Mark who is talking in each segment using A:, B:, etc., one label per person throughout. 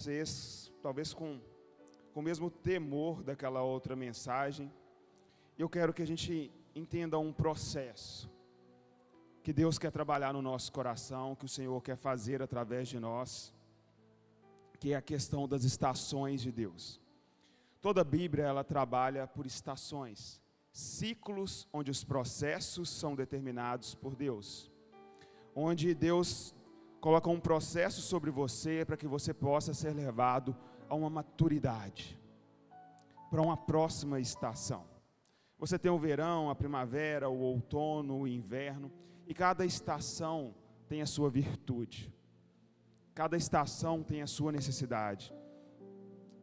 A: vocês, talvez com o mesmo temor daquela outra mensagem. Eu quero que a gente entenda um processo que Deus quer trabalhar no nosso coração, que o Senhor quer fazer através de nós, que é a questão das estações de Deus. Toda a Bíblia, ela trabalha por estações, ciclos onde os processos são determinados por Deus, onde Deus coloca um processo sobre você para que você possa ser levado a uma maturidade, para uma próxima estação. Você tem o verão, a primavera, o outono, o inverno, e cada estação tem a sua virtude, cada estação tem a sua necessidade,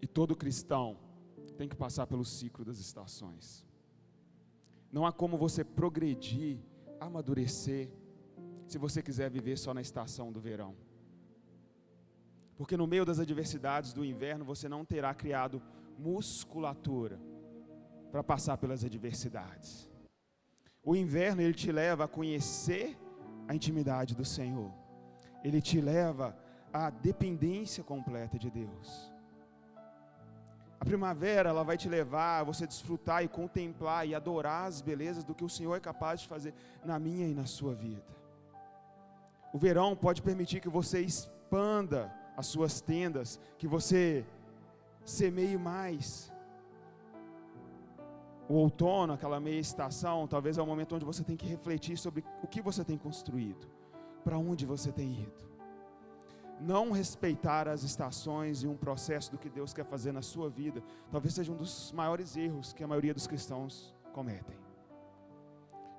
A: e todo cristão tem que passar pelo ciclo das estações. Não há como você progredir, amadurecer, se você quiser viver só na estação do verão. Porque no meio das adversidades do inverno, você não terá criado musculatura para passar pelas adversidades. O inverno, ele te leva a conhecer a intimidade do Senhor. Ele te leva à dependência completa de Deus. A primavera, ela vai te levar a você desfrutar e contemplar e adorar as belezas do que o Senhor é capaz de fazer na minha e na sua vida. O verão pode permitir que você expanda as suas tendas, que você semeie mais. O outono, aquela meia estação, talvez é o momento onde você tem que refletir sobre o que você tem construído, para onde você tem ido. Não respeitar as estações e um processo do que Deus quer fazer na sua vida, talvez seja um dos maiores erros que a maioria dos cristãos cometem.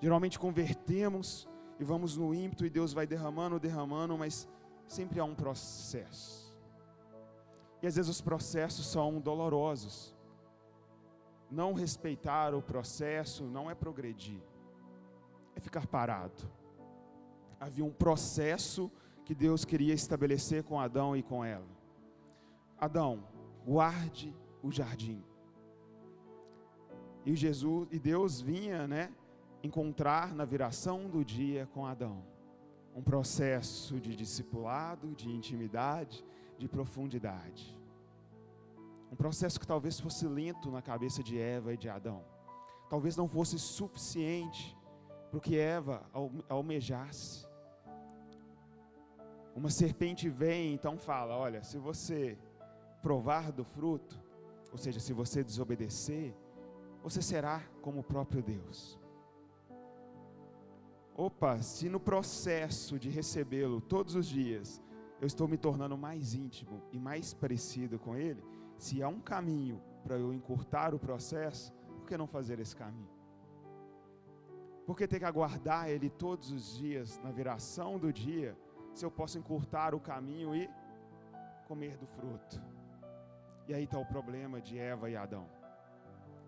A: Geralmente convertemos e vamos no ímpeto e Deus vai derramando, mas sempre há um processo. E às vezes os processos são dolorosos. Não respeitar o processo não é progredir, é ficar parado. Havia um processo que Deus queria estabelecer com Adão e com Eva. Adão, guarde o jardim. E Deus vinha, encontrar na viração do dia com Adão um processo de discipulado, de intimidade, de profundidade. Um processo que talvez fosse lento na cabeça de Eva e de Adão. Talvez não fosse suficiente para o que Eva almejasse. Uma serpente vem, então fala, olha, se você provar do fruto, ou seja, se você desobedecer, você será como o próprio Deus. Opa, se no processo de recebê-lo todos os dias, eu estou me tornando mais íntimo e mais parecido com Ele, se há um caminho para eu encurtar o processo, por que não fazer esse caminho? Por que ter que aguardar Ele todos os dias, na viração do dia, se eu posso encurtar o caminho e comer do fruto? E aí está o problema de Eva e Adão.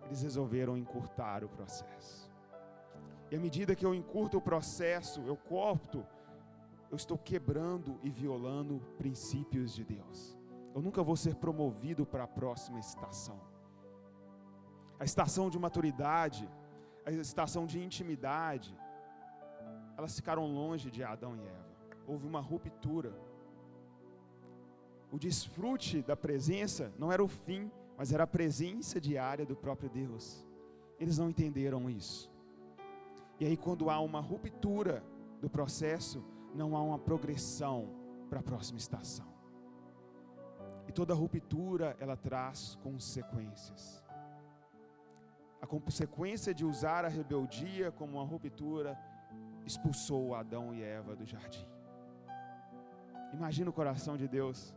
A: Eles resolveram encurtar o processo. E à medida que eu encurto o processo, eu estou quebrando e violando princípios de Deus. Eu nunca vou ser promovido para a próxima estação. A estação de maturidade, a estação de intimidade, elas ficaram longe de Adão e Eva. Houve uma ruptura. O desfrute da presença não era o fim, mas era a presença diária do próprio Deus. Eles não entenderam isso. E aí, quando há uma ruptura do processo, não há uma progressão para a próxima estação. E toda ruptura, ela traz consequências. A consequência de usar a rebeldia como uma ruptura expulsou Adão e Eva do jardim. Imagina o coração de Deus.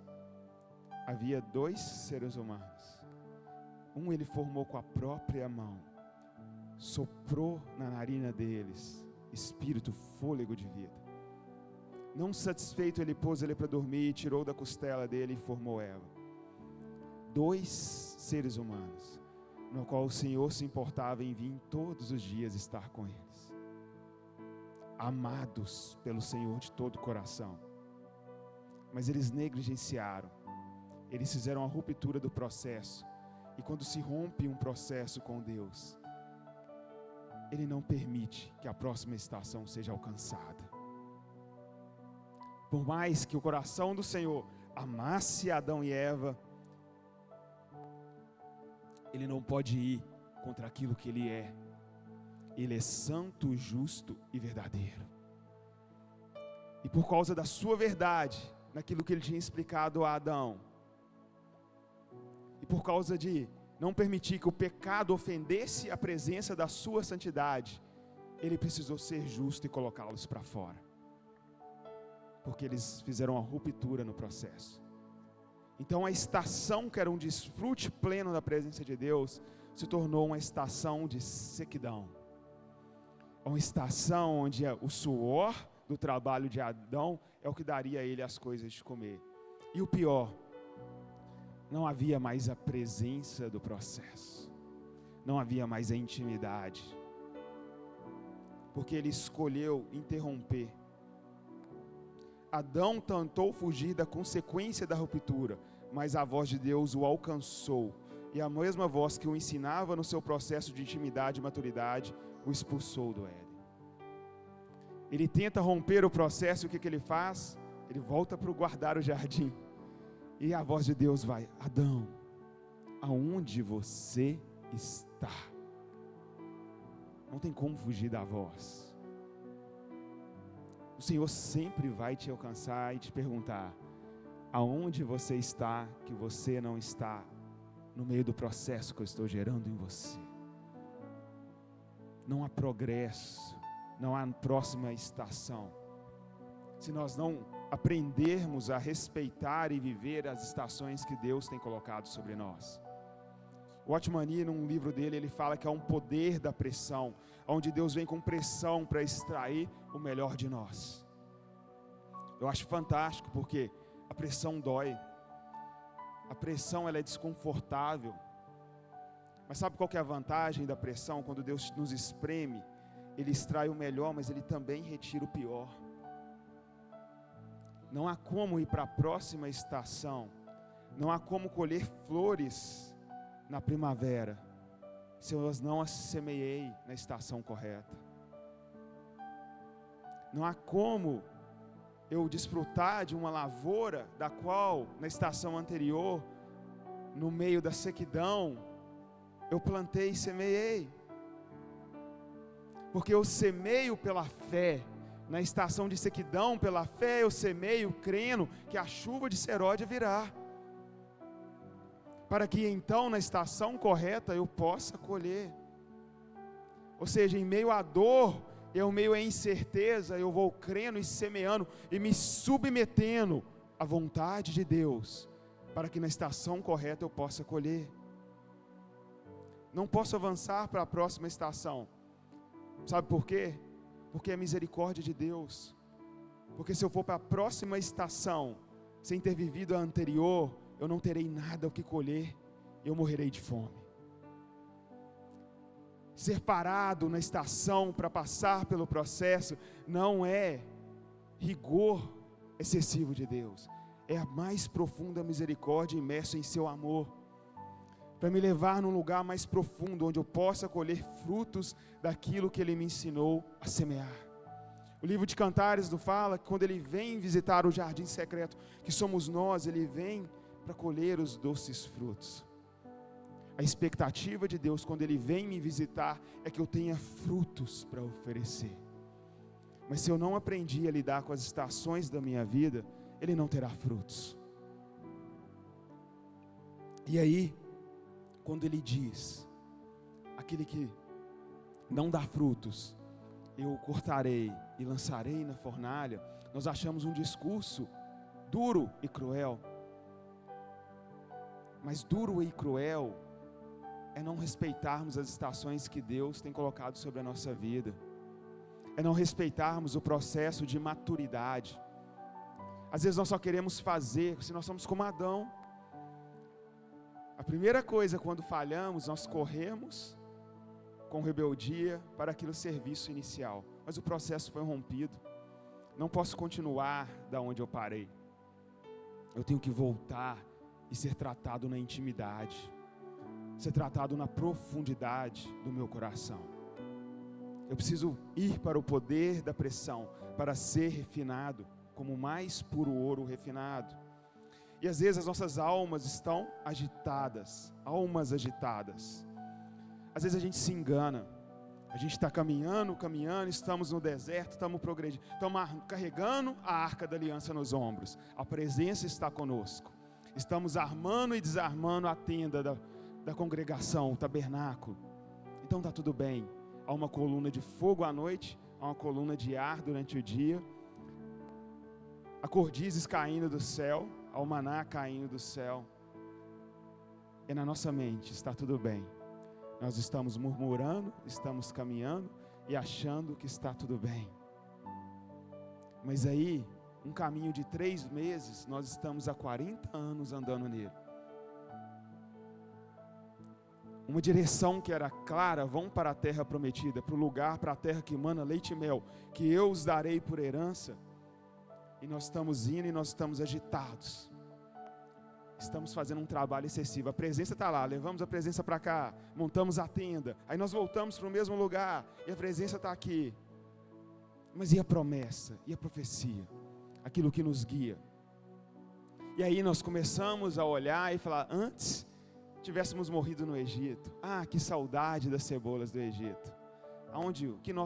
A: Havia 2 seres humanos. Um ele formou com a própria mão. Soprou na narina deles espírito, fôlego de vida. Não satisfeito, ele pôs ele para dormir, tirou da costela dele e formou Eva. 2 seres humanos, no qual o Senhor se importava em vir todos os dias estar com eles. Amados pelo Senhor de todo o coração. Mas eles negligenciaram. Eles fizeram a ruptura do processo. E quando se rompe um processo com Deus, Ele não permite que a próxima estação seja alcançada. Por mais que o coração do Senhor amasse Adão e Eva, ele não pode ir contra aquilo que ele é. Ele é santo, justo e verdadeiro. E por causa da sua verdade, naquilo que ele tinha explicado a Adão, e por causa de não permitir que o pecado ofendesse a presença da sua santidade, ele precisou ser justo e colocá-los para fora, porque eles fizeram uma ruptura no processo. Então a estação que era um desfrute pleno da presença de Deus, se tornou uma estação de sequidão, uma estação onde o suor do trabalho de Adão é o que daria a ele as coisas de comer. E o pior, não havia mais a presença do processo, não havia mais a intimidade, porque ele escolheu interromper. Adão tentou fugir da consequência da ruptura, mas a voz de Deus o alcançou, e a mesma voz que o ensinava no seu processo de intimidade e maturidade, o expulsou do Éden. Ele tenta romper o processo, e o que ele faz? Ele volta para guardar o jardim, e a voz de Deus vai: Adão, aonde você está? Não tem como fugir da voz. O Senhor sempre vai te alcançar e te perguntar: aonde você está que você não está no meio do processo que eu estou gerando em você? Não há progresso, não há próxima estação, se nós não aprendermos a respeitar e viver as estações que Deus tem colocado sobre nós. O Otmani, num livro dele, ele fala que há um poder da pressão, onde Deus vem com pressão para extrair o melhor de nós. Eu acho fantástico, porque a pressão dói, a pressão ela é desconfortável, mas sabe qual que é a vantagem da pressão? Quando Deus nos espreme, Ele extrai o melhor, mas Ele também retira o pior. Não há como ir para a próxima estação, não há como colher flores na primavera, se eu não as semeei na estação correta. Não há como eu desfrutar de uma lavoura, da qual, na estação anterior, no meio da sequidão, eu plantei e semeei. Porque eu semeio pela fé. Na estação de sequidão, pela fé, eu semeio crendo que a chuva de Seródia virá, para que então na estação correta eu possa colher. Ou seja, em meio à dor, em meio à incerteza, eu vou crendo e semeando e me submetendo à vontade de Deus, para que na estação correta eu possa colher. Não posso avançar para a próxima estação. Sabe por quê? Porque é misericórdia de Deus. Porque se eu for para a próxima estação, sem ter vivido a anterior, eu não terei nada o que colher, eu morrerei de fome. Ser parado na estação para passar pelo processo, não é rigor excessivo de Deus, é a mais profunda misericórdia imersa em seu amor, para me levar num lugar mais profundo, onde eu possa colher frutos daquilo que Ele me ensinou a semear. O livro de Cantares nos fala que quando Ele vem visitar o jardim secreto, que somos nós, Ele vem para colher os doces frutos. A expectativa de Deus, quando Ele vem me visitar, é que eu tenha frutos para oferecer. Mas se eu não aprendi a lidar com as estações da minha vida, Ele não terá frutos. E aí, quando Ele diz: aquele que não dá frutos, eu cortarei e lançarei na fornalha, nós achamos um discurso duro e cruel. Mas duro e cruel é não respeitarmos as estações que Deus tem colocado sobre a nossa vida, é não respeitarmos o processo de maturidade. Às vezes nós só queremos fazer, se nós somos como Adão. A primeira coisa, quando falhamos, nós corremos com rebeldia para aquele serviço inicial, mas o processo foi rompido. Não posso continuar da onde eu parei, eu tenho que voltar e ser tratado na intimidade, ser tratado na profundidade do meu coração. Eu preciso ir para o poder da pressão, para ser refinado, como o mais puro ouro refinado. E às vezes as nossas almas estão agitadas, almas agitadas. Às vezes a gente se engana, a gente está caminhando, estamos no deserto, estamos progredindo, estamos carregando a arca da aliança nos ombros, a presença está conosco, estamos armando e desarmando a tenda da congregação, o tabernáculo, então está tudo bem. Há uma coluna de fogo à noite, há uma coluna de ar durante o dia, há cordizes caindo do céu, há o maná caindo do céu, e na nossa mente está tudo bem. Nós estamos murmurando, estamos caminhando e achando que está tudo bem. Mas aí, um caminho de 3 meses, nós estamos há 40 anos andando nele. Uma direção que era clara, vão para a terra prometida, para o lugar, para a terra que emana leite e mel, que eu os darei por herança. E nós estamos indo e nós estamos agitados. Estamos fazendo um trabalho excessivo. A presença está lá, levamos a presença para cá, montamos a tenda, aí nós voltamos para o mesmo lugar, e a presença está aqui. Mas e a promessa? E a profecia? Aquilo que nos guia? E aí nós começamos a olhar e falar, antes tivéssemos morrido no Egito. Ah, que saudade das cebolas do Egito.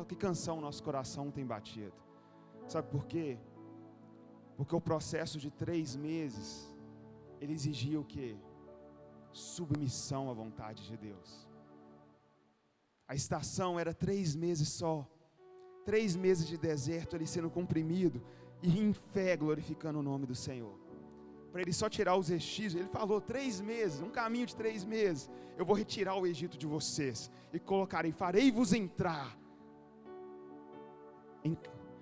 A: Que canção nosso coração tem batido. Sabe por quê? Porque o processo de 3 meses, ele exigia o quê? Submissão à vontade de Deus. A estação era 3 meses só. 3 meses de deserto ali sendo comprimido e em fé glorificando o nome do Senhor. Para ele só tirar os vestígios, ele falou 3 meses, um caminho de 3 meses. Eu vou retirar o Egito de vocês e colocarei, farei-vos entrar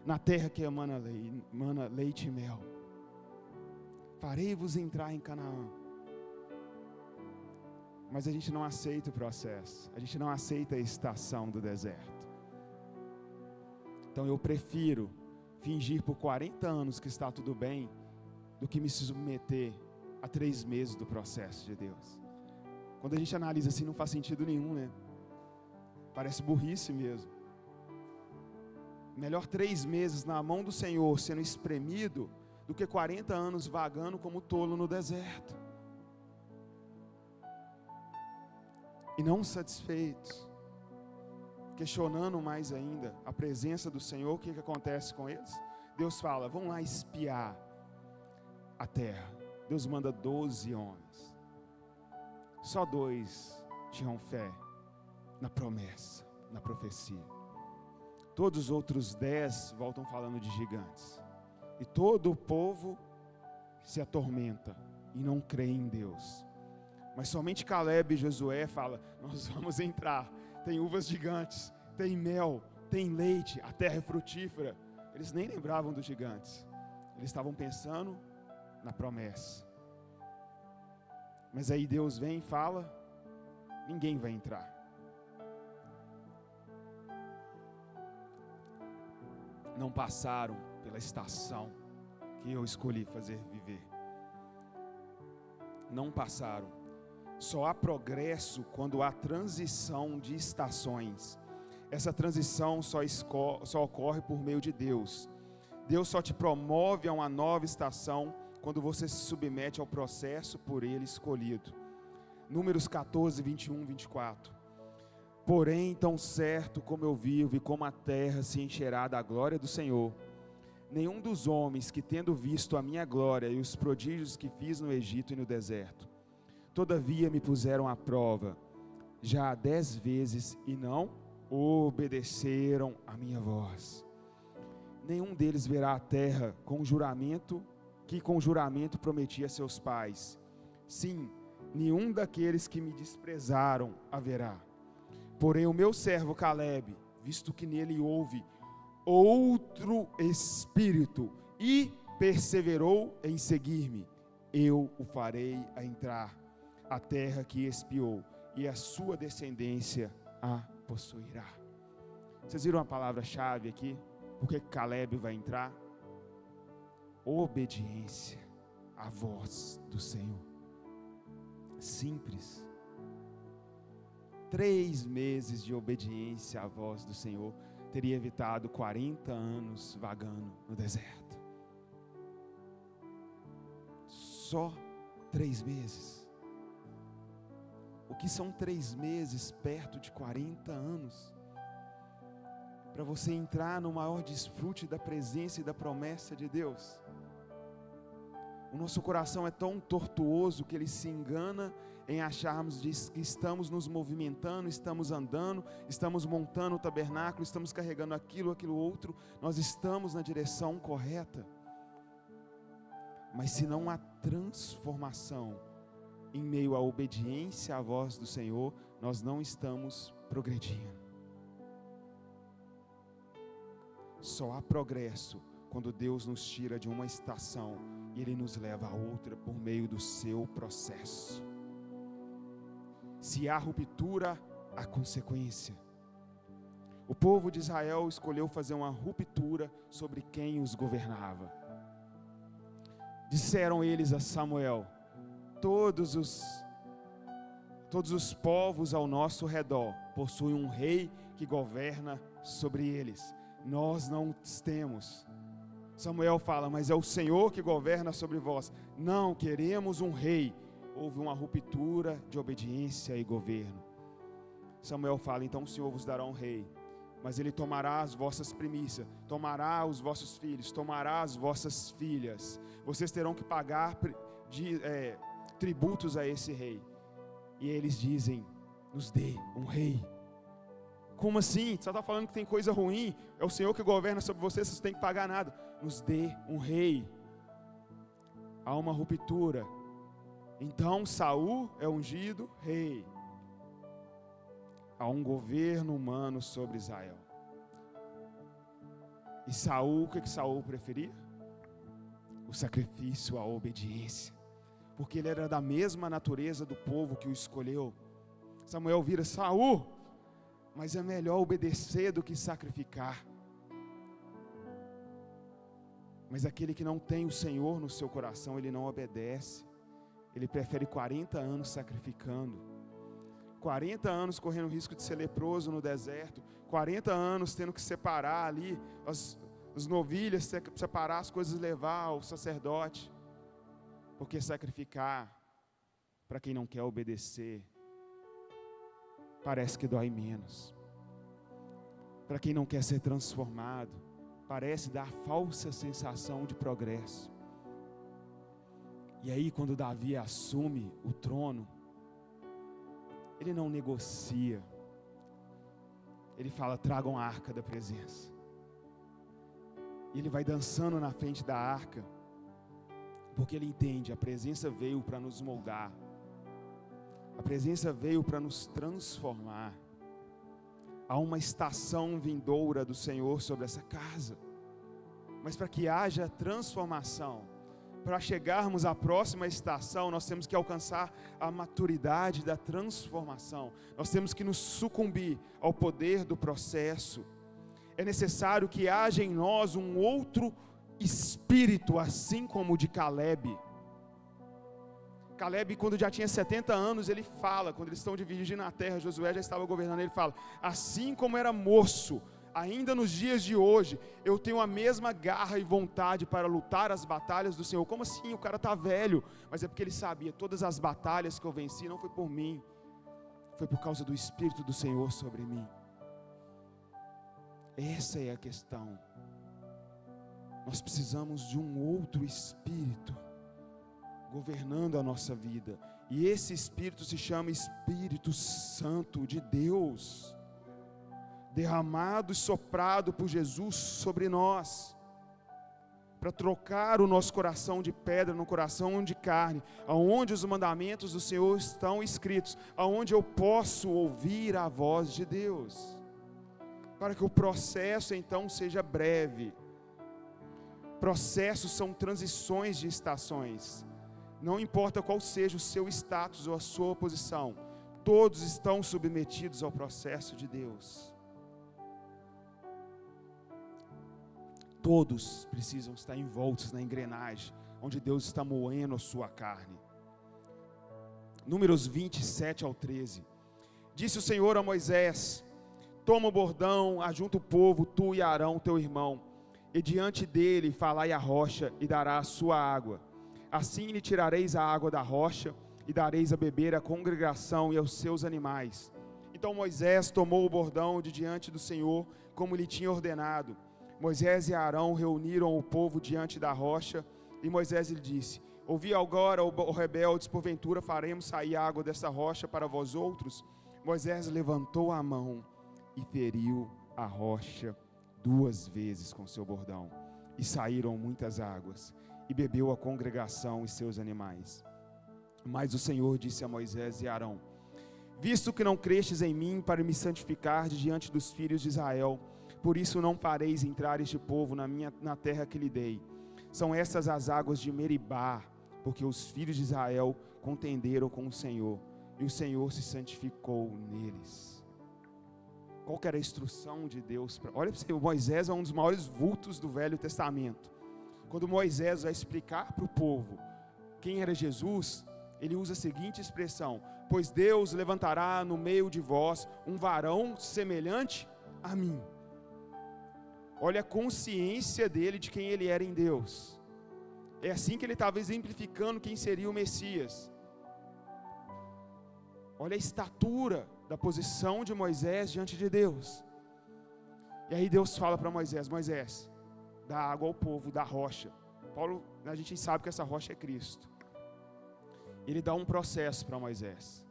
A: na terra que emana leite e mel. Farei-vos entrar em Canaã. Mas a gente não aceita o processo, a gente não aceita a estação do deserto. Então eu prefiro fingir por 40 anos que está tudo bem, do que me submeter a 3 meses do processo de Deus. Quando a gente analisa assim, não faz sentido nenhum, né? Parece burrice mesmo. Melhor 3 meses na mão do Senhor, sendo espremido, do que 40 anos vagando como tolo no deserto. E não satisfeitos, questionando mais ainda a presença do Senhor, o que acontece com eles? Deus fala, vão lá espiar a terra. Deus manda 12 homens. Só 2 tinham fé na promessa, na profecia. Todos os outros 10 voltam falando de gigantes. E todo o povo se atormenta e não crê em Deus. Mas somente Caleb e Josué falam, nós vamos entrar. Tem uvas gigantes, tem mel, tem leite, a terra é frutífera. Eles nem lembravam dos gigantes. Eles estavam pensando na promessa. Mas aí Deus vem e fala, ninguém vai entrar. Não passaram pela estação que eu escolhi fazer viver. Não passaram. Só há progresso quando há transição de estações. Essa transição só ocorre por meio de Deus. Deus só te promove a uma nova estação quando você se submete ao processo por Ele escolhido. Números 14, 21, 24. Porém, tão certo como eu vivo e como a terra se encherá da glória do Senhor, nenhum dos homens que tendo visto a minha glória e os prodígios que fiz no Egito e no deserto, todavia me puseram à prova, já 10 vezes e não obedeceram a minha voz. Nenhum deles verá a terra com juramento prometi a seus pais. Sim, nenhum daqueles que me desprezaram haverá. Porém o meu servo Caleb, visto que nele houve outro espírito e perseverou em seguir-me, eu o farei a entrar a terra que espiou, e a sua descendência a possuirá. Vocês viram a palavra-chave aqui? Porque Caleb vai entrar? Obediência à voz do Senhor. Simples. 3 meses de obediência à voz do Senhor teria evitado 40 anos vagando no deserto. Só 3 meses. O que são 3 meses perto de 40 anos? Para você entrar no maior desfrute da presença e da promessa de Deus. O nosso coração é tão tortuoso que ele se engana em acharmos que estamos nos movimentando, estamos andando, estamos montando o tabernáculo, estamos carregando aquilo outro, nós estamos na direção correta. Mas se não há transformação em meio à obediência à voz do Senhor, nós não estamos progredindo. Só há progresso quando Deus nos tira de uma estação e Ele nos leva a outra por meio do seu processo. Se há ruptura, há consequência. O povo de Israel escolheu fazer uma ruptura sobre quem os governava. Disseram eles a Samuel: todos os povos ao nosso redor possuem um rei que governa sobre eles. Nós não temos. Samuel fala: mas é o Senhor que governa sobre vós. Não queremos um rei. Houve uma ruptura de obediência e governo. Samuel fala: então o Senhor vos dará um rei, mas ele tomará as vossas primícias, tomará os vossos filhos, tomará as vossas filhas. Vocês terão que pagar tributos a esse rei. E eles dizem: nos dê um rei. Como assim? Você está falando que tem coisa ruim? É o Senhor que governa sobre vocês, vocês não têm que pagar nada. Nos dê um rei. Há uma ruptura. Então Saul é ungido rei. Há um governo humano sobre Israel. E Saul, o que Saul preferia? O sacrifício, a obediência. Porque ele era da mesma natureza do povo que o escolheu. Samuel vira: Saul, mas é melhor obedecer do que sacrificar. Mas aquele que não tem o Senhor no seu coração, ele não obedece. Ele prefere 40 anos sacrificando. 40 anos correndo o risco de ser leproso no deserto. 40 anos tendo que separar ali as novilhas, separar as coisas e levar ao sacerdote. Porque sacrificar para quem não quer obedecer parece que dói menos. Para quem não quer ser transformado, parece dar falsa sensação de progresso. E aí, quando Davi assume o trono, ele não negocia. Ele fala: tragam a arca da presença. E ele vai dançando na frente da arca, porque ele entende: a presença veio para nos moldar. A presença veio para nos transformar. Há uma estação vindoura do Senhor sobre essa casa. Mas para que haja transformação, para chegarmos à próxima estação, nós temos que alcançar a maturidade da transformação. Nós temos que nos sucumbir ao poder do processo. É necessário que haja em nós um outro espírito, assim como o de Caleb. Caleb, quando já tinha 70 anos, ele fala, quando eles estão dividindo a terra, Josué já estava governando, ele fala: assim como era moço, ainda nos dias de hoje, eu tenho a mesma garra e vontade para lutar as batalhas do Senhor. Como assim? O cara está velho. Mas é porque ele sabia: todas as batalhas que eu venci não foi por mim, foi por causa do Espírito do Senhor sobre mim. Essa é a questão. Nós precisamos de um outro Espírito governando a nossa vida. E esse Espírito se chama Espírito Santo de Deus, derramado e soprado por Jesus sobre nós, para trocar o nosso coração de pedra no coração de carne, aonde os mandamentos do Senhor estão escritos, aonde eu posso ouvir a voz de Deus, para que o processo então seja breve. Processos são transições de estações. Não importa qual seja o seu status ou a sua posição, todos estão submetidos ao processo de Deus. Todos precisam estar envoltos na engrenagem, onde Deus está moendo a sua carne. Números 27 ao 13. Disse o Senhor a Moisés: toma o bordão, ajunta o povo, tu e Arão teu irmão, e diante dele falai a rocha, e dará a sua água. assim lhe tirareis a água da rocha, e dareis a beber à congregação e aos seus animais. Então Moisés tomou o bordão de diante do Senhor, como lhe tinha ordenado. Moisés e Arão reuniram o povo diante da rocha, e Moisés lhe disse: ouvi agora, ó rebeldes, porventura faremos sair água dessa rocha para vós outros? Moisés levantou a mão e feriu a rocha 2 vezes com seu bordão, e saíram muitas águas, e bebeu a congregação e seus animais. Mas o Senhor disse a Moisés e Arão: visto que não crestes em mim para me santificar diante dos filhos de Israel, por isso não fareis entrar este povo na terra que lhe dei. São essas as águas de Meribá, porque os filhos de Israel contenderam com o Senhor, e o Senhor se santificou neles. Qual que era a instrução de Deus? Olha para você, Moisés é um dos maiores vultos do Velho Testamento. Quando Moisés vai explicar para o povo quem era Jesus, ele usa a seguinte expressão: pois Deus levantará no meio de vós um varão semelhante a mim. Olha a consciência dele de quem ele era em Deus. É assim que ele estava exemplificando quem seria o Messias. Olha a estatura da posição de Moisés diante de Deus. E aí Deus fala para Moisés: Moisés, dá água ao povo da rocha. Paulo, a gente sabe que essa rocha é Cristo. Ele dá um processo para Moisés: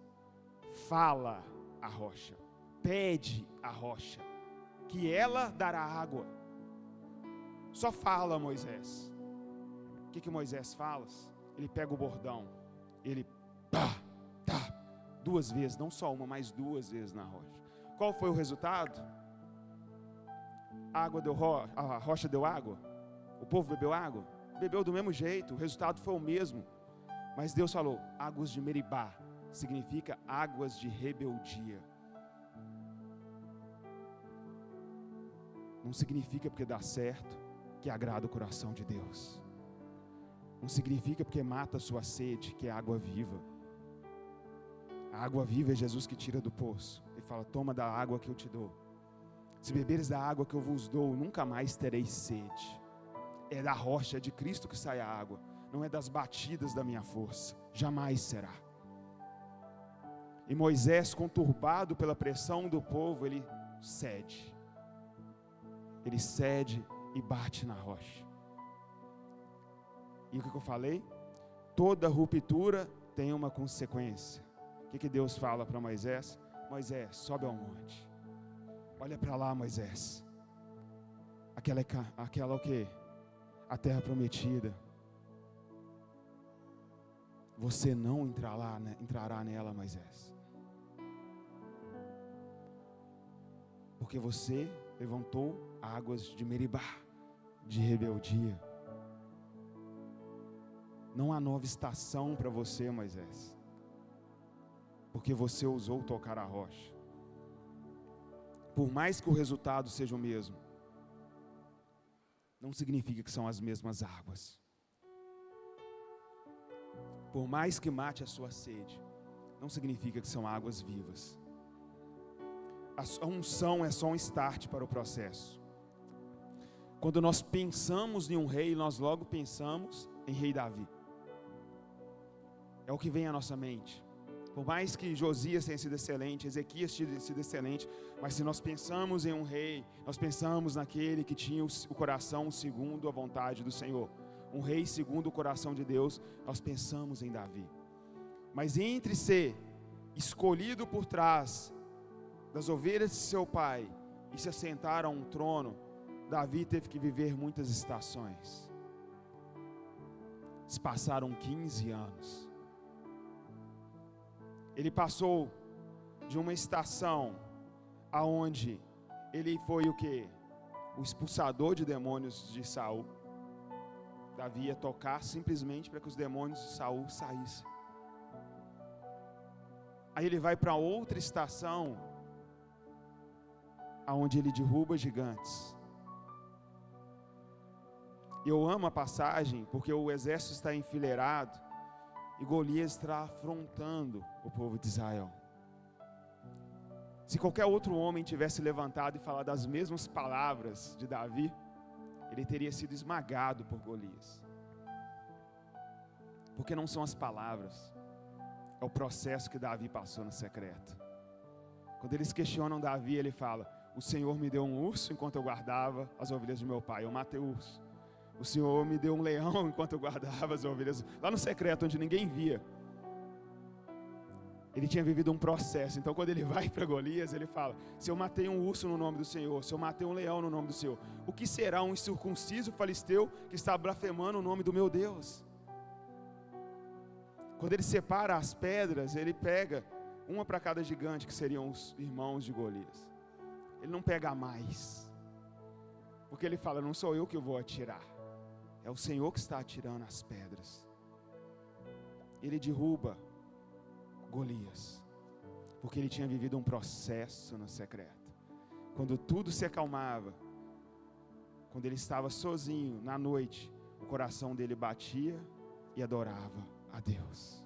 A: fala a rocha, pede a rocha, que ela dará água. Só fala, Moisés. O que Moisés fala? Ele pega o bordão, ele tá, 2 vezes, não só uma, mas 2 vezes na rocha. Qual foi o resultado? A rocha deu água? O povo bebeu água? Bebeu do mesmo jeito, o resultado foi o mesmo. Mas Deus falou: águas de Meribá, significa águas de rebeldia. Não significa porque dá certo que agrada o coração de Deus. Não significa porque mata a sua sede que é água viva. A água viva é Jesus que tira do poço. Ele fala: toma da água que eu te dou. Se beberes da água que eu vos dou, nunca mais tereis sede. É da rocha, é de Cristo que sai a água. Não é das batidas da minha força. Jamais será. E Moisés, conturbado pela pressão do povo, ele cede. Ele cede e bate na rocha. E o que eu falei? Toda ruptura tem uma consequência. O que Deus fala para Moisés? Moisés, sobe ao monte. Olha para lá, Moisés. Aquela o quê? A terra prometida. Você não entrará nela, Moisés. Porque você levantou águas de Meribá, de rebeldia. Não há nova estação para você, Moisés. Porque você ousou tocar a rocha. Por mais que o resultado seja o mesmo, não significa que são as mesmas águas. Por mais que mate a sua sede, não significa que são águas vivas. A unção é só um start para o processo. Quando nós pensamos em um rei, nós logo pensamos em rei Davi. É o que vem à nossa mente. Por mais que Josias tenha sido excelente, Ezequias tenha sido excelente, mas se nós pensamos em um rei, nós pensamos naquele que tinha o coração segundo a vontade do Senhor. Um rei segundo o coração de Deus, nós pensamos em Davi. Mas entre ser escolhido por trás das ovelhas de seu pai e se assentar a um trono, Davi teve que viver muitas estações. Se passaram 15 anos. Ele passou de uma estação aonde ele foi o quê? O expulsador de demônios de Saul. Davi ia tocar simplesmente para que os demônios de Saul saíssem. Aí ele vai para outra estação aonde ele derruba gigantes. Eu amo a passagem porque o exército está enfileirado e Golias está afrontando o povo de Israel. Se qualquer outro homem tivesse levantado e falado as mesmas palavras de Davi, ele teria sido esmagado por Golias. Porque não são as palavras, é o processo que Davi passou no secreto. Quando eles questionam Davi, ele fala: o Senhor me deu um urso enquanto eu guardava as ovelhas de meu pai, eu matei o urso. O Senhor me deu um leão enquanto eu guardava as ovelhas, lá no secreto, onde ninguém via. Ele tinha vivido um processo. Então quando ele vai para Golias, ele fala: se eu matei um urso no nome do Senhor, se eu matei um leão no nome do Senhor, o que será um incircunciso filisteu que está blasfemando o nome do meu Deus? Quando ele separa as pedras, ele pega uma para cada gigante, que seriam os irmãos de Golias. Ele não pega a mais, porque ele fala: não sou eu que vou atirar, é o Senhor que está atirando as pedras. Ele derruba Golias, porque ele tinha vivido um processo no secreto. Quando tudo se acalmava, quando ele estava sozinho na noite, o coração dele batia e adorava a Deus.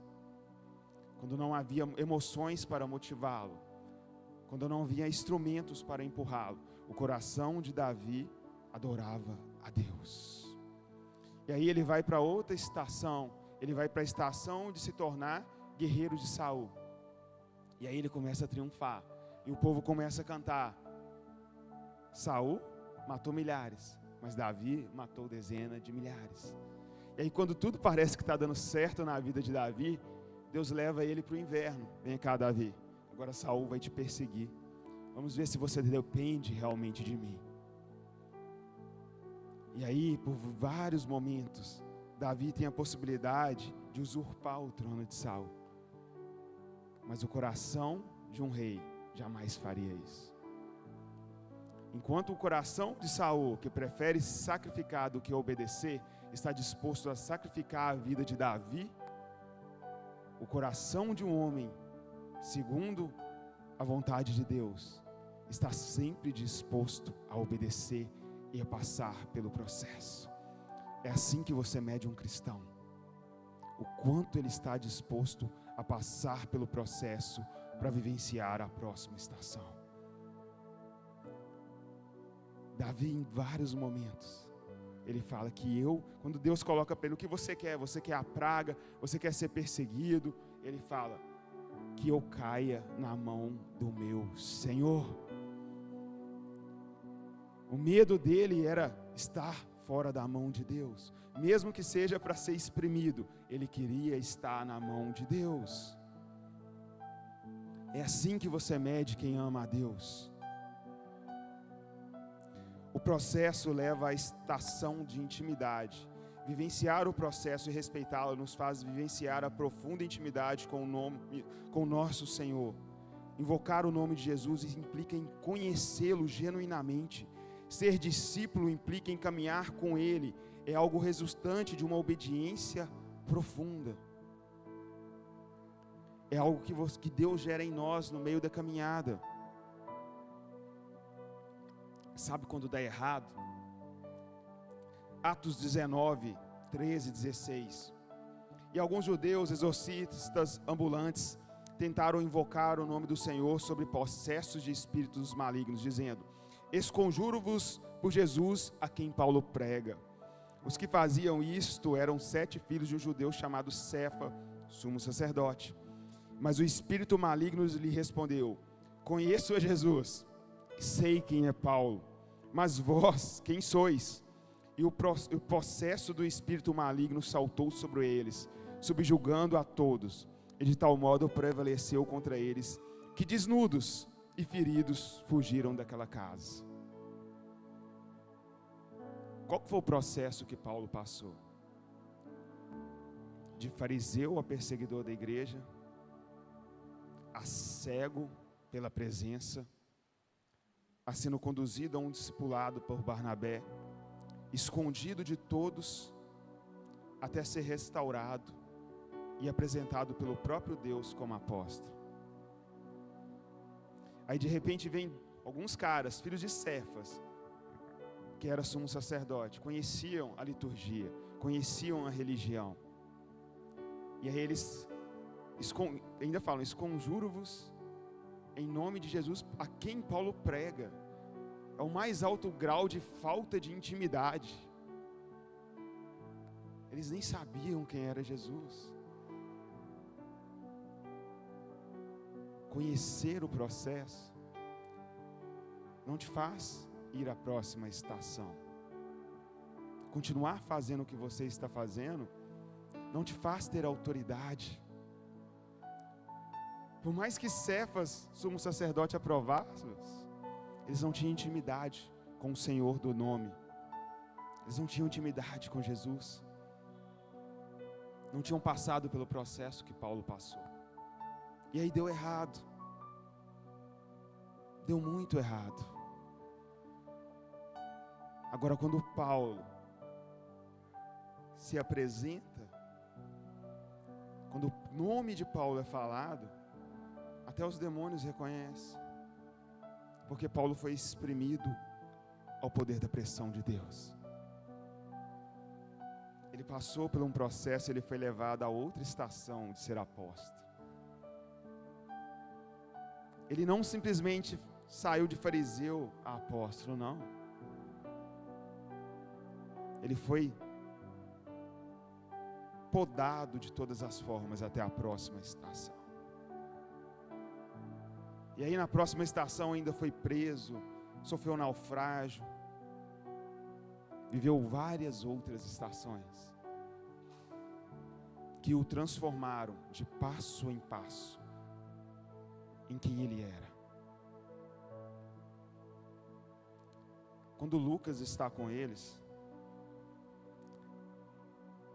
A: Quando não havia emoções para motivá-lo, quando não havia instrumentos para empurrá-lo, o coração de Davi adorava a Deus. E aí ele vai para outra estação, ele vai para a estação de se tornar guerreiro de Saul. E aí ele começa a triunfar, e o povo começa a cantar: Saul matou milhares, mas Davi matou dezenas de milhares. E aí quando tudo parece que está dando certo na vida de Davi, Deus leva ele para o inverno. Vem cá, Davi, agora Saul vai te perseguir, vamos ver se você depende realmente de mim. E aí, por vários momentos, Davi tem a possibilidade de usurpar o trono de Saul, mas o coração de um rei jamais faria isso. Enquanto o coração de Saul, que prefere sacrificar do que obedecer, está disposto a sacrificar a vida de Davi, o coração de um homem, segundo a vontade de Deus, está sempre disposto a obedecer e a passar pelo processo. É assim que você mede um cristão, o quanto ele está disposto a passar pelo processo para vivenciar a próxima estação. Davi, em vários momentos, ele fala que quando Deus coloca para ele: o que você quer a praga, você quer ser perseguido, ele fala: que eu caia na mão do meu Senhor. O medo dele era estar fora da mão de Deus, mesmo que seja para ser espremido, ele queria estar na mão de Deus. É assim que você mede quem ama a Deus. O processo leva à estação de intimidade. Vivenciar o processo e respeitá-lo nos faz vivenciar a profunda intimidade com o nosso Senhor. Invocar o nome de Jesus implica em conhecê-lo genuinamente. Ser discípulo implica em caminhar com Ele. É algo resultante de uma obediência profunda. É algo que Deus gera em nós no meio da caminhada. Sabe quando dá errado? Atos 19, 13, 16. E alguns judeus exorcistas ambulantes tentaram invocar o nome do Senhor sobre possessos de espíritos malignos, dizendo: esconjuro-vos por Jesus a quem Paulo prega. Os que faziam isto eram 7 filhos de um judeu chamado Cefa, sumo sacerdote. Mas o espírito maligno lhe respondeu: conheço a Jesus, sei quem é Paulo, mas vós quem sois? E o possesso do espírito maligno saltou sobre eles, subjugando a todos, e de tal modo prevaleceu contra eles, que desnudos e feridos fugiram daquela casa. Qual foi o processo que Paulo passou? De fariseu a perseguidor da igreja, a cego pela presença, a sendo conduzido a um discipulado por Barnabé, escondido de todos, até ser restaurado e apresentado pelo próprio Deus como apóstolo. Aí de repente vem alguns caras, filhos de Cefas, que era sumo sacerdote, conheciam a liturgia, conheciam a religião. E aí eles ainda falam: esconjuro-vos em nome de Jesus a quem Paulo prega. É o mais alto grau de falta de intimidade. Eles nem sabiam quem era Jesus. Conhecer o processo não te faz ir à próxima estação. Continuar fazendo o que você está fazendo não te faz ter autoridade. Por mais que Cefas, sumo sacerdote, aprovasse, eles não tinham intimidade com o Senhor do nome. Eles não tinham intimidade com Jesus. Não tinham passado pelo processo que Paulo passou. E aí deu errado. Deu muito errado. Agora, quando Paulo se apresenta, quando o nome de Paulo é falado, até os demônios reconhecem. Porque Paulo foi exprimido ao poder da pressão de Deus. Ele passou por um processo, ele foi levado a outra estação de ser apóstolo. Ele não simplesmente saiu de fariseu a apóstolo, não. Ele foi podado de todas as formas até a próxima estação. E aí na próxima estação ainda foi preso, sofreu naufrágio, viveu várias outras estações que o transformaram de passo em passo em quem ele era. Quando Lucas está com eles,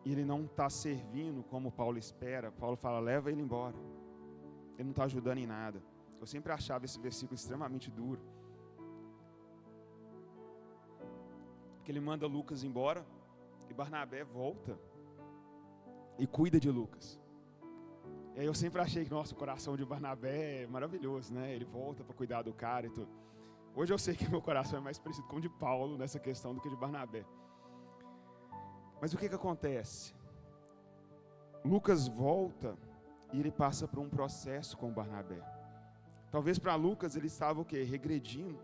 A: e ele não está servindo como Paulo espera, Paulo fala, leva ele embora. Ele não está ajudando em nada. Eu sempre achava esse versículo extremamente duro. Porque ele manda Lucas embora, e Barnabé volta e cuida de Lucas. E aí eu sempre achei que, nossa, o coração de Barnabé é maravilhoso, né? Ele volta para cuidar do cara e tudo. Hoje eu sei que meu coração é mais parecido com o de Paulo nessa questão do que de Barnabé. Mas o que acontece? Lucas volta e ele passa por um processo com Barnabé. Talvez para Lucas ele estava o quê? Regredindo.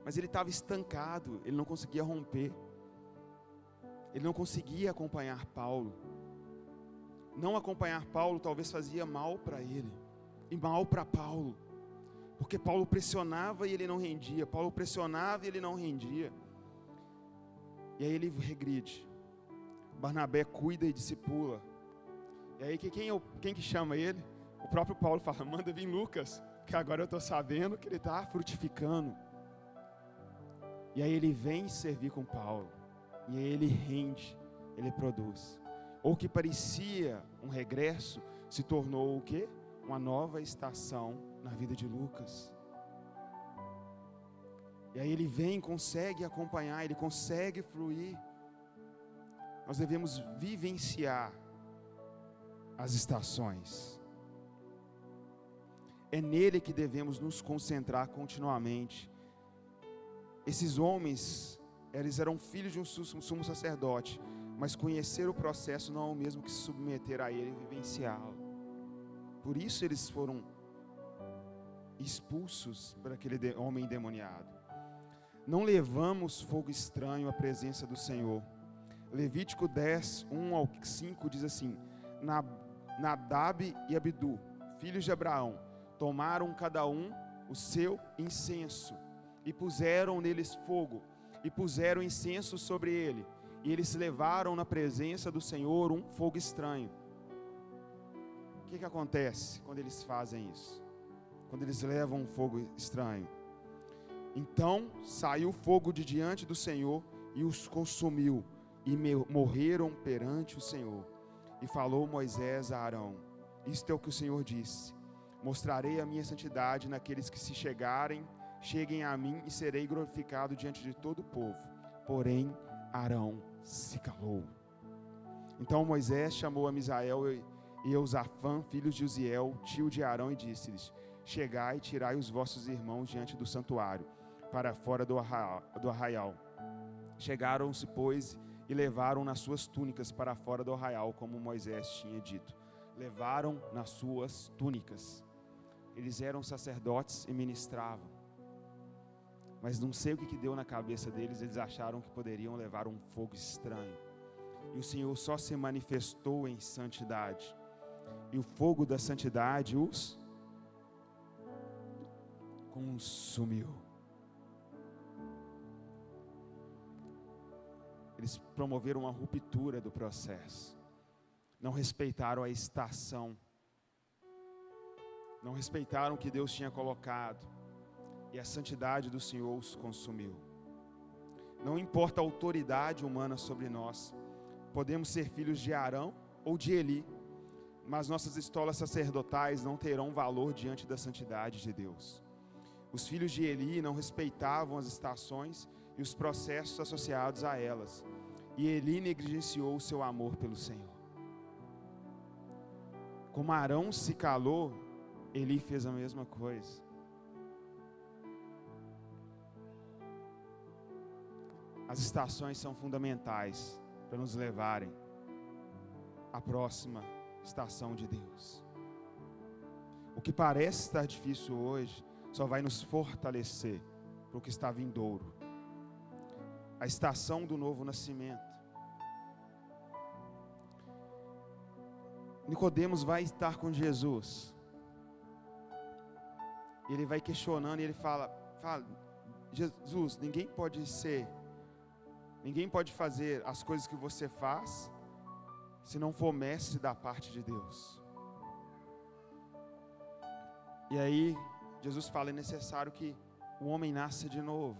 A: Mas ele estava estancado, ele não conseguia romper. Ele não conseguia acompanhar Paulo. Não acompanhar Paulo talvez fazia mal para ele. E mal para Paulo. Porque Paulo pressionava e ele não rendia. Paulo pressionava e ele não rendia. E aí ele regride. Barnabé cuida e discipula. E aí quem que chama ele? O próprio Paulo fala, manda vir Lucas, que agora eu estou sabendo que ele está frutificando. E aí ele vem servir com Paulo. E aí ele rende, ele produz. O que parecia um regresso, se tornou o quê? Uma nova estação na vida de Lucas. E aí ele vem, consegue acompanhar, ele consegue fluir. Nós devemos vivenciar as estações. É nele que devemos nos concentrar continuamente. Esses homens, eles eram filhos de um sumo sacerdote, mas conhecer o processo não é o mesmo que se submeter a ele e vivenciá-lo. Por isso eles foram expulsos por aquele homem endemoniado. Não levamos fogo estranho à presença do Senhor. Levítico 10, 1 ao 5 diz assim, Nadab e Abidu, filhos de Abraão, tomaram cada um o seu incenso e puseram neles fogo e puseram incenso sobre ele. E eles levaram na presença do Senhor um fogo estranho. O que acontece quando eles fazem isso? Quando eles levam um fogo estranho? Então saiu fogo de diante do Senhor e os consumiu, e morreram perante o Senhor. E falou Moisés a Arão, isto é o que o Senhor disse, mostrarei a minha santidade naqueles que se cheguem a mim e serei glorificado diante de todo o povo. Porém Arão se calou. Então Moisés chamou a Misael e Eusafã, filhos de Uziel, tio de Arão, e disse-lhes, chegai e tirai os vossos irmãos diante do santuário, para fora do arraial. Chegaram-se, pois, e levaram nas suas túnicas para fora do arraial, como Moisés tinha dito. Levaram nas suas túnicas. Eles eram sacerdotes e ministravam. Mas não sei o que deu na cabeça deles, eles acharam que poderiam levar um fogo estranho. E o Senhor só se manifestou em santidade. E o fogo da santidade os consumiu. Eles promoveram uma ruptura do processo. Não respeitaram a estação. Não respeitaram o que Deus tinha colocado. E a santidade do Senhor os consumiu. Não importa a autoridade humana sobre nós. Podemos ser filhos de Arão ou de Eli. Mas nossas estolas sacerdotais não terão valor diante da santidade de Deus. Os filhos de Eli não respeitavam as estações e os processos associados a elas. E Eli negligenciou o seu amor pelo Senhor. Como Arão se calou, Eli fez a mesma coisa. As estações são fundamentais para nos levarem à próxima estação de Deus. O que parece estar difícil hoje só vai nos fortalecer para o que está vindouro. A estação do novo nascimento. Nicodemos vai estar com Jesus. Ele vai questionando e ele fala, Jesus, ninguém pode fazer as coisas que você faz se não for mestre da parte de Deus. E aí Jesus fala, é necessário que o homem nasça de novo.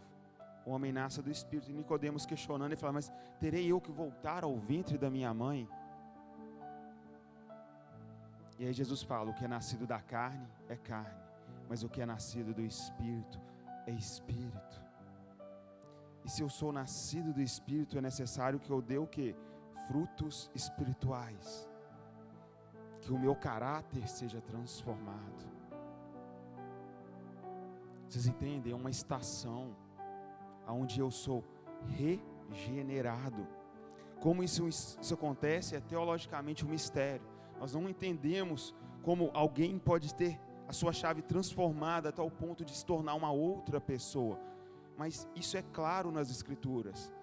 A: O homem nasça do Espírito. E Nicodemos questionando, ele fala, mas terei eu que voltar ao ventre da minha mãe? E aí Jesus fala, o que é nascido da carne é carne, mas o que é nascido do Espírito é Espírito. E se eu sou nascido do Espírito, é necessário que eu dê o quê? Frutos espirituais. Que o meu caráter seja transformado. Vocês entendem? É uma estação onde eu sou regenerado. Como isso acontece é teologicamente um mistério. Nós não entendemos como alguém pode ter a sua chave transformada a tal ponto de se tornar uma outra pessoa. Mas isso é claro nas Escrituras.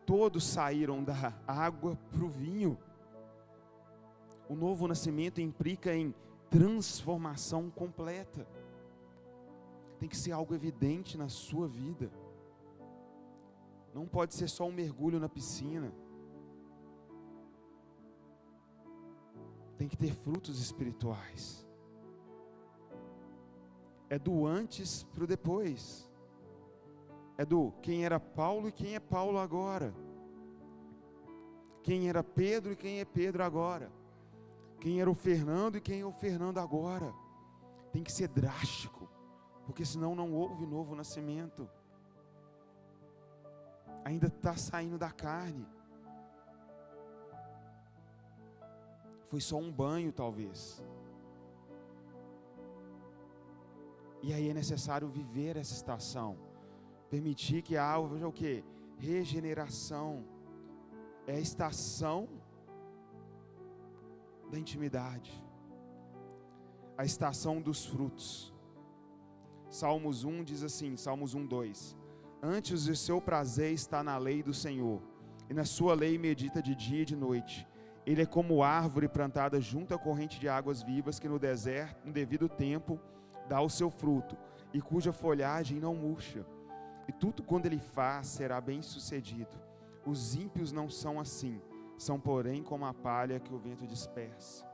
A: Todos saíram da água para o vinho. O novo nascimento implica em transformação completa. Tem que ser algo evidente na sua vida. Não pode ser só um mergulho na piscina. Tem que ter frutos espirituais. É do antes para o depois. É do quem era Paulo e quem é Paulo agora. Quem era Pedro e quem é Pedro agora. Quem era o Fernando e quem é o Fernando agora. Tem que ser drástico, porque senão não houve novo nascimento. Ainda está saindo da carne. Foi só um banho talvez. E aí é necessário viver essa estação. Permitir que haja o quê? Regeneração. É a estação da intimidade. A estação dos frutos. Salmos 1 diz assim, Salmos 1:2. Antes o seu prazer está na lei do Senhor, e na sua lei medita de dia e de noite. Ele é como árvore plantada junto à corrente de águas vivas, que no deserto, no devido tempo, dá o seu fruto, e cuja folhagem não murcha. E tudo quando ele faz será bem sucedido. Os ímpios não são assim, são porém como a palha que o vento dispersa.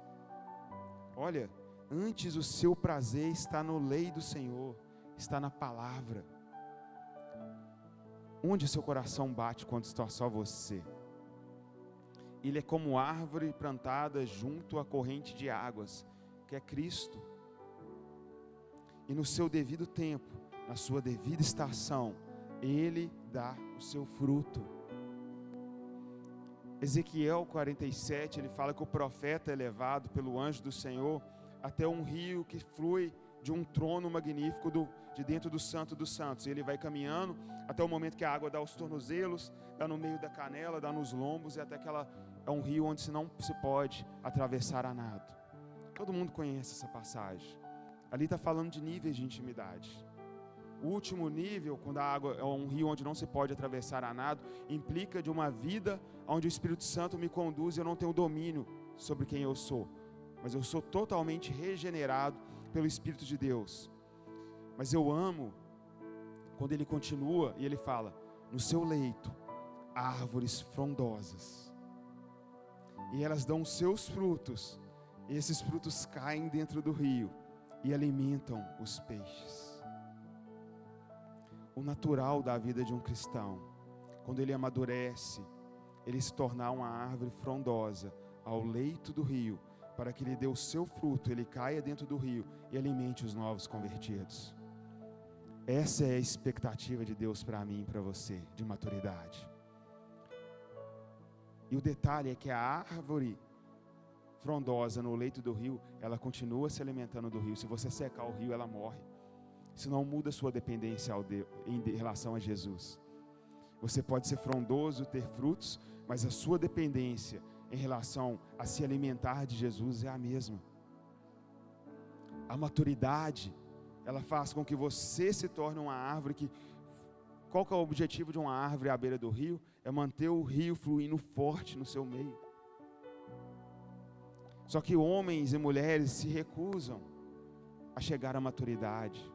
A: Olha, antes o seu prazer está na lei do Senhor, está na palavra. Onde o seu coração bate quando está só você? Ele é como árvore plantada junto à corrente de águas, que é Cristo. E no seu devido tempo, na sua devida estação, Ele dá o seu fruto. Ezequiel 47, ele fala que o profeta é levado pelo anjo do Senhor até um rio que flui de um trono magnífico de dentro do Santo dos Santos. E ele vai caminhando até o momento que a água dá aos tornozelos, dá no meio da canela, dá nos lombos, e até que é um rio onde não se pode atravessar a nado. Todo mundo conhece essa passagem. Ali está falando de níveis de intimidade. O último nível, quando a água é um rio onde não se pode atravessar a nado, implica de uma vida onde o Espírito Santo me conduz e eu não tenho domínio sobre quem eu sou, mas eu sou totalmente regenerado pelo Espírito de Deus. Mas eu amo quando ele continua e ele fala: no seu leito, árvores frondosas, e elas dão os seus frutos, e esses frutos caem dentro do rio e alimentam os peixes. O natural da vida de um cristão, quando ele amadurece, ele se tornar uma árvore frondosa ao leito do rio, para que ele dê o seu fruto, ele caia dentro do rio e alimente os novos convertidos. Essa é a expectativa de Deus para mim e para você, de maturidade. E o detalhe é que a árvore frondosa no leito do rio, ela continua se alimentando do rio. Se você secar o rio, ela morre. Isso não muda a sua dependência em relação a Jesus. Você pode ser frondoso, ter frutos, mas a sua dependência em relação a se alimentar de Jesus é a mesma. A maturidade, ela faz com que você se torne uma árvore que... Qual que é o objetivo de uma árvore à beira do rio? É manter o rio fluindo forte no seu meio. Só que homens e mulheres se recusam a chegar à maturidade.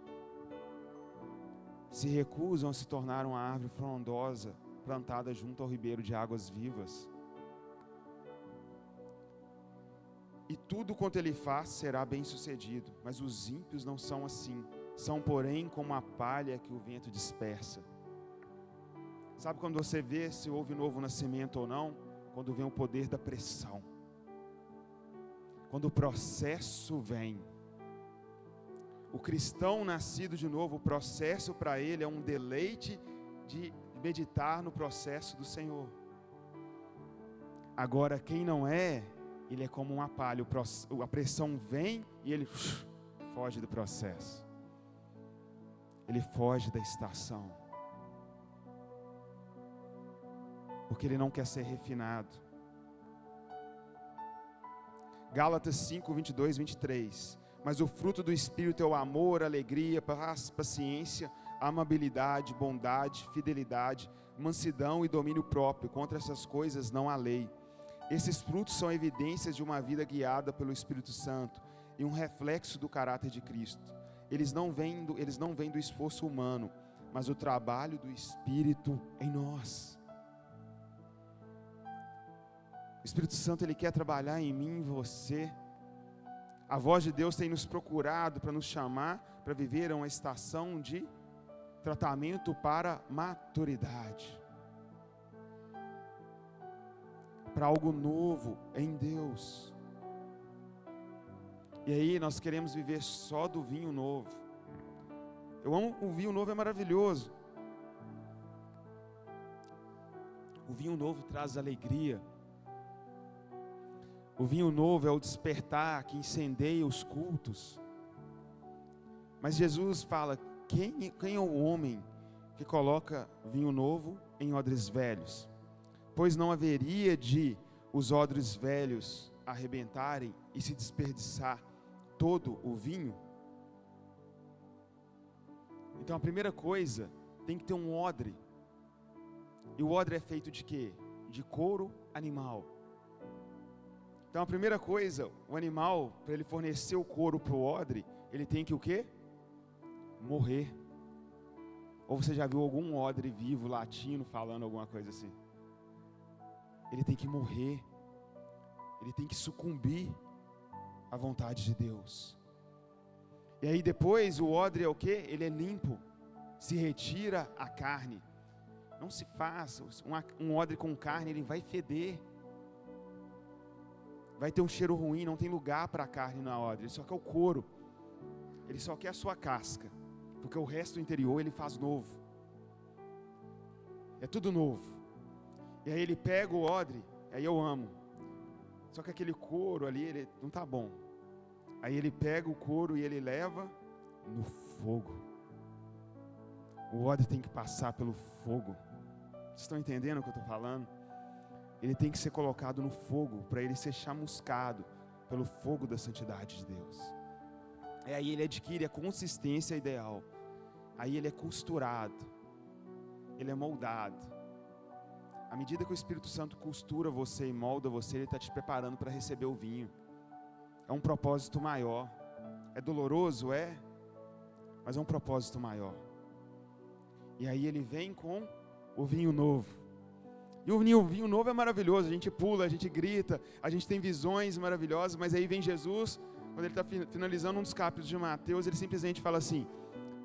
A: Se recusam a se tornar uma árvore frondosa, plantada junto ao ribeiro de águas vivas. E tudo quanto ele faz será bem sucedido, mas os ímpios não são assim. São, porém, como a palha que o vento dispersa. Sabe quando você vê se houve novo nascimento ou não? Quando vem o poder da pressão. Quando o processo vem. O cristão nascido de novo, o processo para ele é um deleite de meditar no processo do Senhor. Agora, quem não é, ele é como uma palha. A pressão vem e ele foge do processo. Ele foge da estação. Porque ele não quer ser refinado. Gálatas 5, 22, 23. Mas o fruto do Espírito é o amor, alegria, paz, paciência, amabilidade, bondade, fidelidade, mansidão e domínio próprio. Contra essas coisas não há lei. Esses frutos são evidências de uma vida guiada pelo Espírito Santo e um reflexo do caráter de Cristo. Eles não vêm do esforço humano, mas do trabalho do Espírito em nós. O Espírito Santo, ele quer trabalhar em mim e em você. A voz de Deus tem nos procurado para nos chamar para viver uma estação de tratamento para maturidade. Para algo novo em Deus. E aí nós queremos viver só do vinho novo. Eu amo, o vinho novo é maravilhoso. O vinho novo traz alegria. O vinho novo é o despertar que incendeia os cultos. Mas Jesus fala, quem é o homem que coloca vinho novo em odres velhos? Pois não haveria de os odres velhos arrebentarem e se desperdiçar todo o vinho? Então a primeira coisa, tem que ter um odre. E o odre é feito de quê? De couro animal. Então a primeira coisa, o animal, para ele fornecer o couro para o odre, ele tem que o quê? Morrer. Ou você já viu algum odre vivo, latino, falando alguma coisa assim? Ele tem que morrer. Ele tem que sucumbir à vontade de Deus. E aí depois o odre é o quê? Ele é limpo. Se retira a carne. Não se faz um odre com carne, ele vai feder. Vai ter um cheiro ruim, não tem lugar para a carne na odre. Ele só quer o couro. Ele só quer a sua casca. Porque o resto do interior ele faz novo. É tudo novo. E aí ele pega o odre, aí eu amo. Só que aquele couro ali, ele não tá bom. Aí ele pega o couro e ele leva no fogo. O odre tem que passar pelo fogo. Vocês estão entendendo o que eu estou falando? Ele tem que ser colocado no fogo, para ele ser chamuscado pelo fogo da santidade de Deus. E aí ele adquire a consistência ideal. aí ele é costurado, ele é moldado. À medida que o Espírito Santo costura você e molda você, ele está te preparando para receber o vinho. É um propósito maior. É doloroso? É, mas é um propósito maior. E aí ele vem com o vinho novo. E o vinho novo é maravilhoso, a gente pula, a gente grita, a gente tem visões maravilhosas, mas aí vem Jesus, quando ele está finalizando um dos capítulos de Mateus, ele simplesmente fala assim: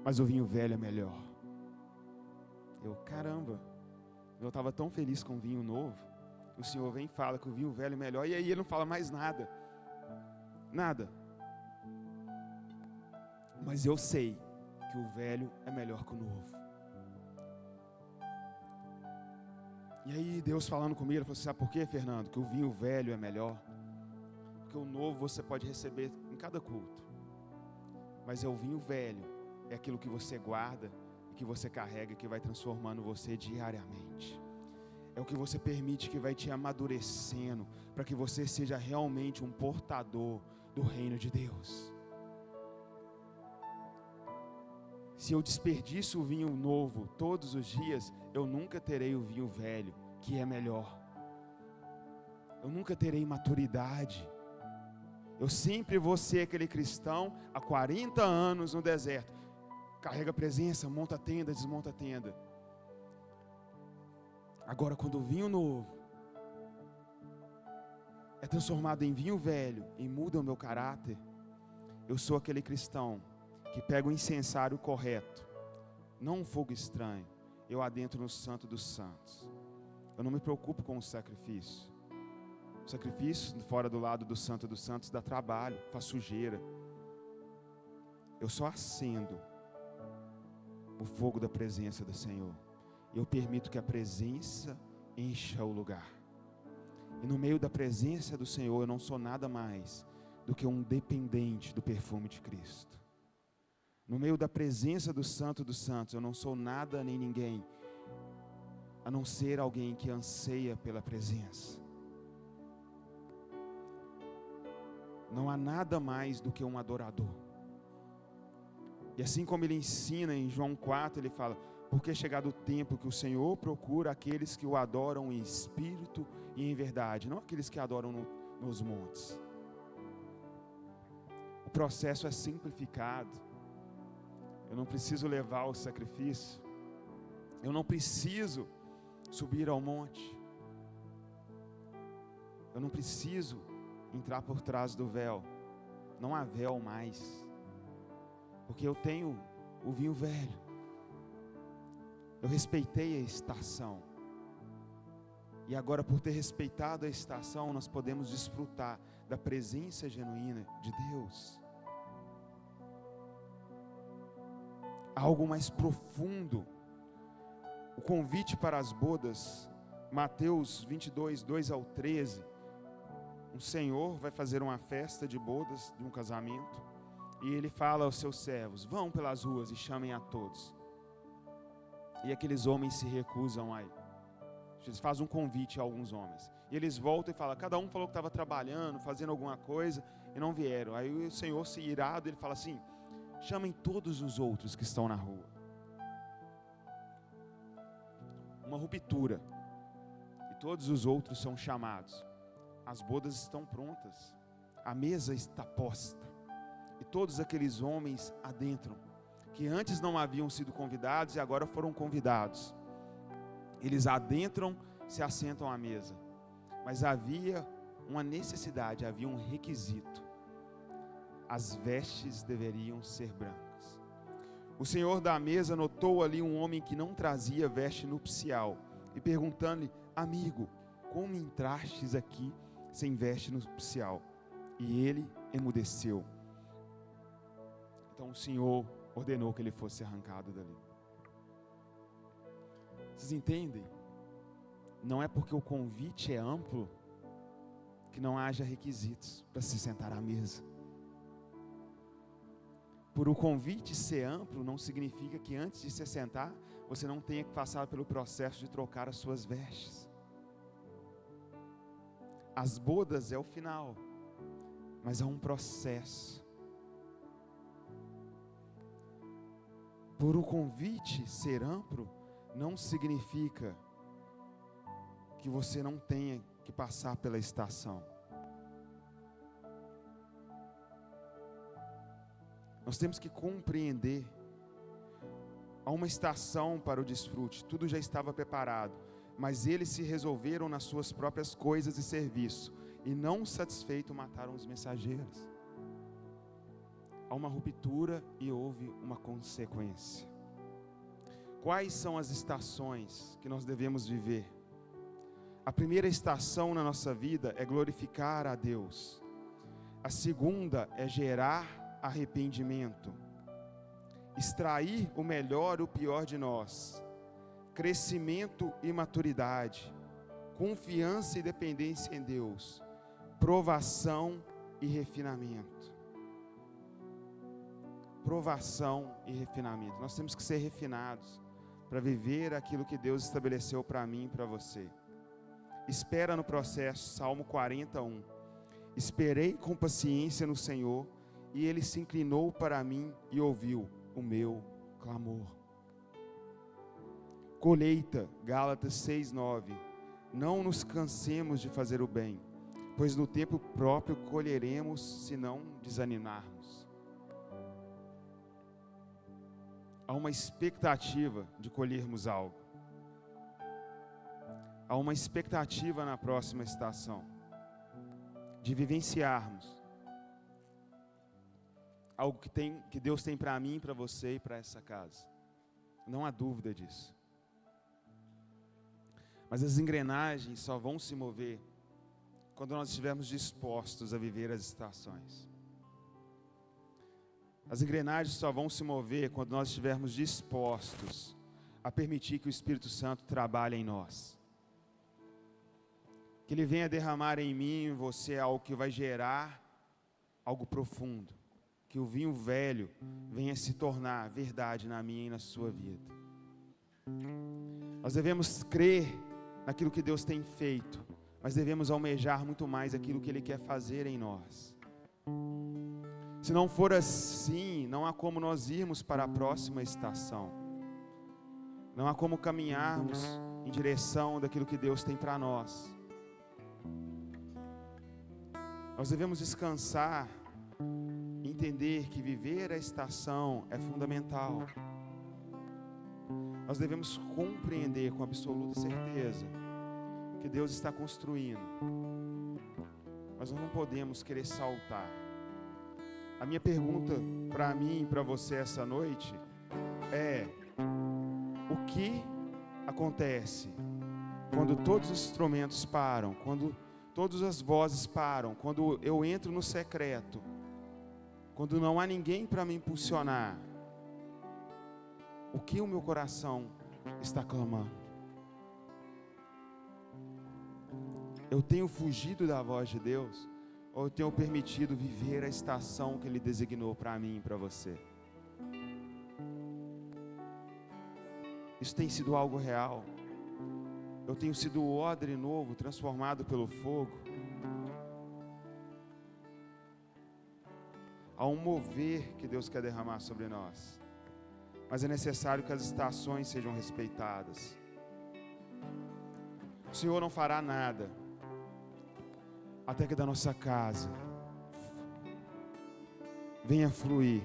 A: mas o vinho velho é melhor. Caramba, eu estava tão feliz com o vinho novo, o Senhor vem e fala que o vinho velho é melhor, e aí ele não fala mais nada, mas eu sei que o velho é melhor que o novo. E aí Deus falando comigo, ele falou assim: sabe por quê, Fernando? Que o vinho velho é melhor, porque o novo você pode receber em cada culto, mas é o vinho velho, é aquilo que você guarda, que você carrega, que vai transformando você diariamente. É o que você permite que vai te amadurecendo, para que você seja realmente um portador do reino de Deus. Se eu desperdiço o vinho novo todos os dias, eu nunca terei o vinho velho, que é melhor. Eu nunca terei maturidade. Eu sempre vou ser aquele cristão há 40 anos no deserto. Carrega a presença, monta a tenda, desmonta a tenda. Agora, quando o vinho novo é transformado em vinho velho e muda o meu caráter, eu sou aquele cristão que pega o incensário correto, não um fogo estranho, eu adentro no Santo dos Santos. Eu não me preocupo com o sacrifício. O sacrifício fora do lado do Santo dos Santos dá trabalho, faz sujeira. Eu só acendo o fogo da presença do Senhor. Eu permito que a presença encha o lugar. E no meio da presença do Senhor, eu não sou nada mais do que um dependente do perfume de Cristo. No meio da presença do Santo dos Santos, eu não sou nada nem ninguém, a não ser alguém que anseia pela presença. Não há nada mais do que um adorador. E assim como ele ensina em João 4, ele fala: porque é chegado o tempo que o Senhor procura aqueles que o adoram em espírito e em verdade, não aqueles que adoram nos montes. O processo é simplificado. Eu não preciso levar o sacrifício. Eu não preciso subir ao monte. Eu não preciso entrar por trás do véu. Não há véu mais. Porque eu tenho o vinho velho. Eu respeitei a estação. E agora, por ter respeitado a estação, nós podemos desfrutar da presença genuína de Deus. Algo mais profundo. O convite para as bodas, Mateus 22, 2 ao 13. Um senhor vai fazer uma festa de bodas, de um casamento, e ele fala aos seus servos: vão pelas ruas e chamem a todos. E aqueles homens se recusam a ir. Jesus faz um convite a alguns homens. E eles voltam e falam: cada um falou que estava trabalhando, fazendo alguma coisa, e não vieram. Aí o Senhor, se irado, ele fala assim: chamem todos os outros que estão na rua. Uma ruptura. E todos os outros são chamados. As bodas estão prontas. A mesa está posta. E todos aqueles homens adentram, que antes não haviam sido convidados e agora foram convidados. Eles adentram, se assentam à mesa. Mas havia uma necessidade, havia um requisito. As vestes deveriam ser brancas. O senhor da mesa notou ali um homem que não trazia veste nupcial e perguntando-lhe: amigo, como entrastes aqui sem veste nupcial? E ele emudeceu. Então o Senhor ordenou que ele fosse arrancado dali. Vocês entendem? Não é porque o convite é amplo que não haja requisitos para se sentar à mesa. Por o convite ser amplo, não significa que antes de se sentar, você não tenha que passar pelo processo de trocar as suas vestes. As bodas é o final, mas há um processo. Por o convite ser amplo, não significa que você não tenha que passar pela estação. Nós temos que compreender, há uma estação para o desfrute, tudo já estava preparado, mas eles se resolveram nas suas próprias coisas e serviço, e não satisfeito mataram os mensageiros. Há uma ruptura e houve uma consequência. Quais são as estações que nós devemos viver? A primeira estação na nossa vida é glorificar a Deus. A segunda é gerar arrependimento. Extrair o melhor e o pior de nós. Crescimento e maturidade. Confiança e dependência em Deus. Provação e refinamento. Provação e refinamento. Nós temos que ser refinados para viver aquilo que Deus estabeleceu para mim e para você. Espera no processo, Salmo 41. Esperei com paciência no Senhor, e Ele se inclinou para mim e ouviu o meu clamor. Colheita, Gálatas 6:9. Não nos cansemos de fazer o bem, pois no tempo próprio colheremos se não desanimarmos. Há uma expectativa de colhermos algo. Há uma expectativa na próxima estação, de vivenciarmos algo que Deus tem para mim, para você e para essa casa. Não há dúvida disso. Mas as engrenagens só vão se mover quando nós estivermos dispostos a viver as estações. As engrenagens só vão se mover quando nós estivermos dispostos a permitir que o Espírito Santo trabalhe em nós. Que Ele venha derramar em mim e em você algo que vai gerar algo profundo. Que o vinho velho venha se tornar verdade na minha e na sua vida. Nós devemos crer naquilo que Deus tem feito, mas devemos almejar muito mais aquilo que Ele quer fazer em nós. Se não for assim, não há como nós irmos para a próxima estação. Não há como caminharmos em direção daquilo que Deus tem para nós. Nós devemos descansar, entender que viver a estação é fundamental. Nós devemos compreender com absoluta certeza que Deus está construindo. Mas nós não podemos querer saltar. A minha pergunta para mim e para você essa noite é: o que acontece quando todos os instrumentos param, quando todas as vozes param, quando eu entro no secreto, quando não há ninguém para me impulsionar? O que o meu coração está clamando? Eu tenho fugido da voz de Deus? Ou eu tenho permitido viver a estação que Ele designou para mim e para você? Isso tem sido algo real. Eu tenho sido o odre novo, transformado pelo fogo. Há um mover que Deus quer derramar sobre nós. Mas é necessário que as estações sejam respeitadas. O Senhor não fará nada até que da nossa casa venha fluir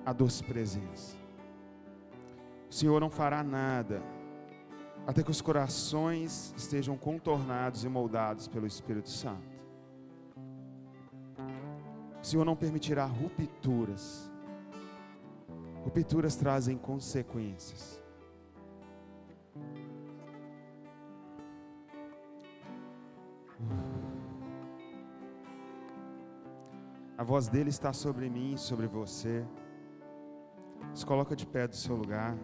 A: a doce presença. O Senhor não fará nada até que os corações estejam contornados e moldados pelo Espírito Santo. O Senhor não permitirá rupturas. Rupturas trazem consequências. A voz dele está sobre mim, sobre você. Se coloca de pé do seu lugar.